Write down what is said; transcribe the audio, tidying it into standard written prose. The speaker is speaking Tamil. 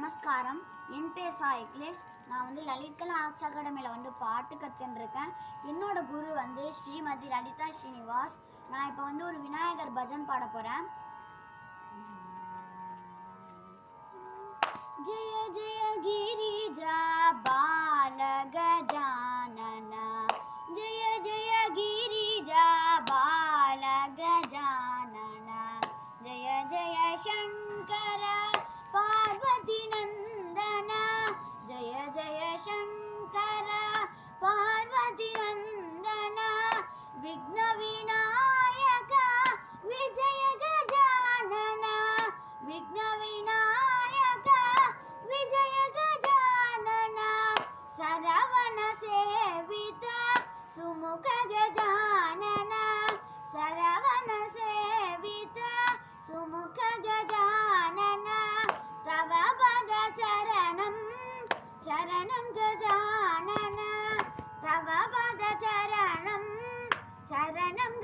நமஸ்காரம். என் பேர் சாய் அகிலேஷ். நான் லலித் கலா ஆர்ட்ஸ் அகாடமியில் பாட்டு கற்றுருக்கேன். என்னோட குரு ஸ்ரீமதி லலிதா ஸ்ரீனிவாஸ். நான் இப்போ ஒரு விநாயகர் பஜன் பாட போகிறேன். ஜெய ஜெய கிரிஜா பால கஜானன, ஜெய ஜெய கிரிஜா பால கஜானன, ஜெய ஜெய சங்கர பார்வதி நந்தன, ஜெய ஜெய சங்கர பார்வதி நந்தன, விக்ன விநாயக விஜய கஜானன, விக்ன விநாயக விஜய கஜானன, சரவண சேவித சுமுக கஜானன, சரவண சேவித சுமுக கஜானன, தவ பத சரணம் சரணம் கஜானன, தவ பத சரணம் சரணம்